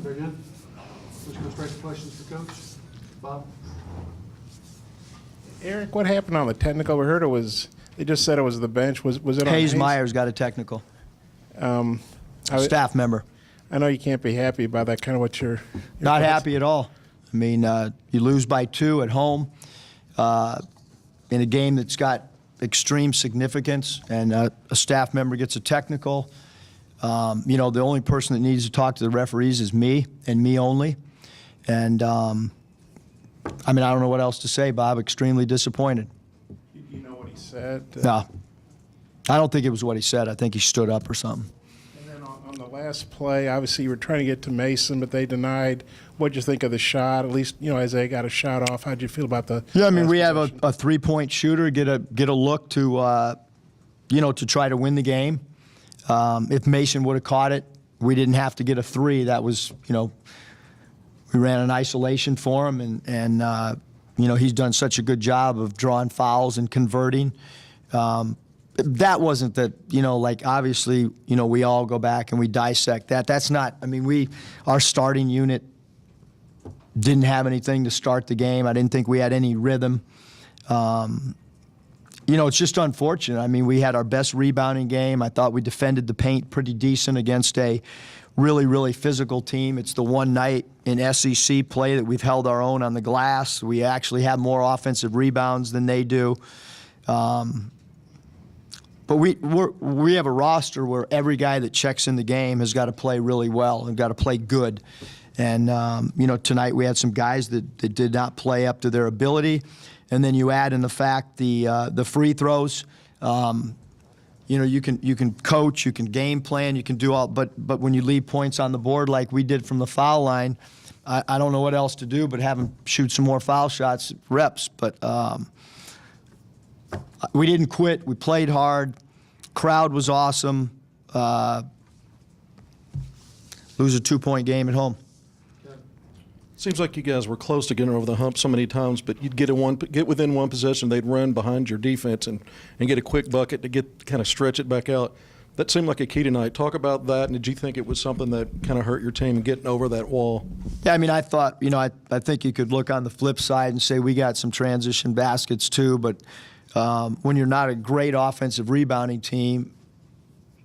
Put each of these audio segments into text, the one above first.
Very good. Let's go straight to questions for Coach. Bob? Eric, what happened on the technical? We heard it was, they just said it was the bench. Was it on Hayes Myers got a technical. Staff member. I know you can't be happy about that, kind of what you're Not happy at all. I mean, you lose by 2 at home in a game that's got extreme significance, and a staff member gets a technical. You know, the only person that needs to talk to the referees is me, and me only. And, I mean, I don't know what else to say, Bob. Extremely disappointed. You know what he said? No. I don't think it was what he said. I think he stood up or something. And then on the last play, obviously you were trying to get to Mason, but they denied. What'd you think of the shot? At least, you know, Isaiah got a shot off. How'd you feel about the Yeah, I mean, we have possession? a three-point shooter, get a look to, you know, to try to win the game. If Mason would have caught it, we didn't have to get a 3. That was, you know, we ran an isolation for him, and you know, he's done such a good job of drawing fouls and converting. That wasn't the, you know, like obviously, you know, we all go back and we dissect that. That's not, I mean, our starting unit didn't have anything to start the game. I didn't think we had any rhythm. You know, it's just unfortunate. I mean, we had our best rebounding game. I thought we defended the paint pretty decent against a really, really physical team. It's the one night in SEC play that we've held our own on the glass. We actually have more offensive rebounds than they do. But we have a roster where every guy that checks in the game has got to play really well and got to play good. And, you know, tonight we had some guys that did not play up to their ability. And then you add in the fact the free throws. You know, you can coach, you can game plan, you can do all, but when you leave points on the board like we did from the foul line, I don't know what else to do but have them shoot some more foul shots, reps. But we didn't quit. We played hard. Crowd was awesome. Lose a 2-point game at home. Seems like you guys were close to getting over the hump so many times, but you'd get within one possession, they'd run behind your defense and get a quick bucket to kind of stretch it back out. That seemed like a key tonight. Talk about that, and did you think it was something that kind of hurt your team getting over that wall? Yeah, I mean, I thought, you know, I think you could look on the flip side and say we got some transition baskets too, but when you're not a great offensive rebounding team,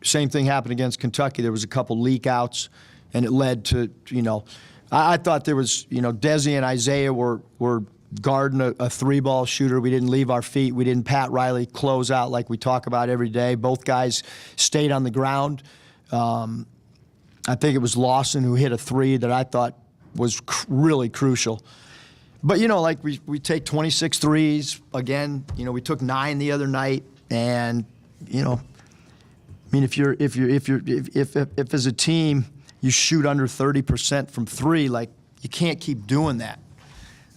same thing happened against Kentucky. There was a couple leak outs, and it led to, you know, I thought there was, you know, Desi and Isaiah were guarding a 3-ball shooter. We didn't leave our feet. We didn't Pat Riley close out like we talk about every day. Both guys stayed on the ground. I think it was Lawson who hit a 3 that I thought was really crucial. But, you know, like we take 26 threes. Again, you know, we took 9 the other night. And, you know, I mean, if as a team you shoot under 30% from 3, like, you can't keep doing that.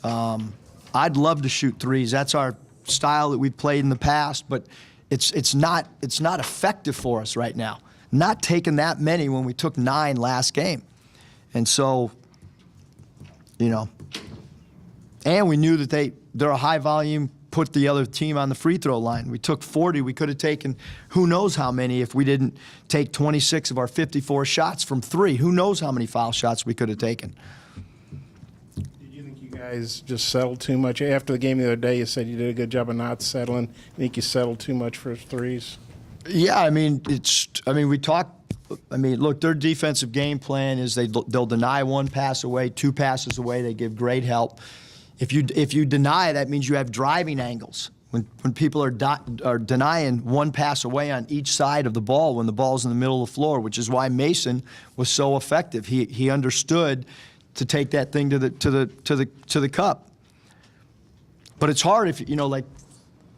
I'd love to shoot 3s. That's our style that we've played in the past, but it's not effective for us right now. Not taking that many when we took 9 last game. And so, you know, and we knew that they're a high volume, put the other team on the free throw line. We took 40. We could have taken who knows how many if we didn't take 26 of our 54 shots from 3. Who knows how many foul shots we could have taken. Did you think you guys just settled too much? After the game the other day, you said you did a good job of not settling. You think you settled too much for 3s? Yeah, I mean, we talked. I mean, look, their defensive game plan is they'll deny 1 pass away, 2 passes away. They give great help. If you deny, that means you have driving angles. When people are denying 1 pass away on each side of the ball when the ball's in the middle of the floor, which is why Mason was so effective. He understood to take that thing to the cup. But it's hard if, you know, like,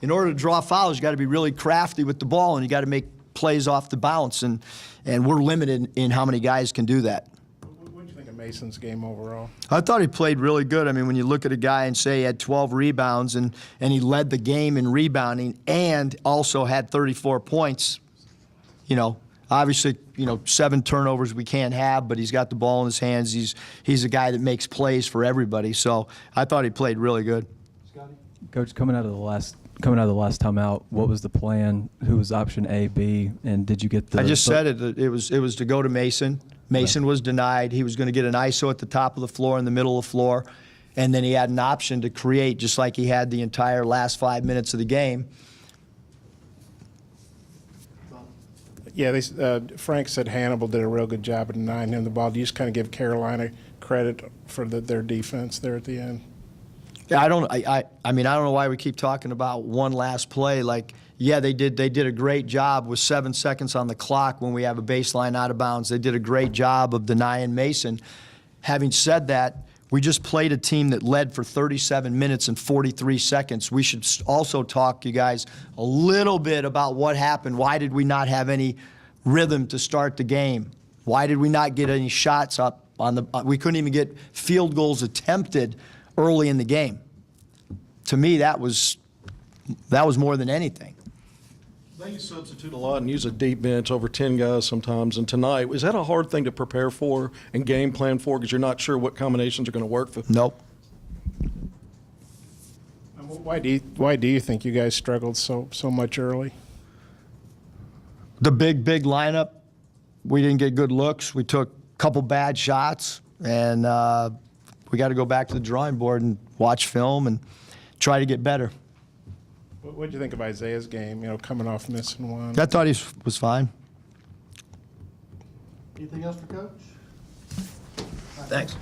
in order to draw fouls, you got to be really crafty with the ball, and you got to make plays off the bounce, and we're limited in how many guys can do that. What did you think of Mason's game overall? I thought he played really good. I mean, when you look at a guy and say he had 12 rebounds and he led the game in rebounding and also had 34 points, you know, obviously, you know, 7 turnovers we can't have, but he's got the ball in his hands. He's a guy that makes plays for everybody. So I thought he played really good. Coach, coming out of the last timeout, what was the plan? Who was option A, B, and did you get the? I just said it. It was to go to Mason. Mason was denied. He was going to get an ISO at the top of the floor, in the middle of the floor, and then he had an option to create, just like he had the entire last 5 minutes of the game. Yeah, Frank said Hannibal did a real good job of denying him the ball. Do you just kind of give Carolina credit for their defense there at the end? Yeah, I mean, I don't know why we keep talking about one last play. Like, yeah, they did a great job with 7 seconds on the clock when we have a baseline out of bounds. They did a great job of denying Mason. Having said that, we just played a team that led for 37 minutes and 43 seconds. We should also talk, you guys, a little bit about what happened. Why did we not have any rhythm to start the game? Why did we not get any shots up on the? We couldn't even get field goals attempted early in the game. To me, that was more than anything. They substitute a lot and use a deep bench over 10 guys sometimes. And tonight, is that a hard thing to prepare for and game plan for because you're not sure what combinations are going to work for? Nope. Why do you think you guys struggled so much early? The big lineup, we didn't get good looks. We took a couple bad shots, and we got to go back to the drawing board and watch film and try to get better. What did you think of Isaiah's game, coming off missing one? I thought he was fine. Anything else for Coach? Thanks.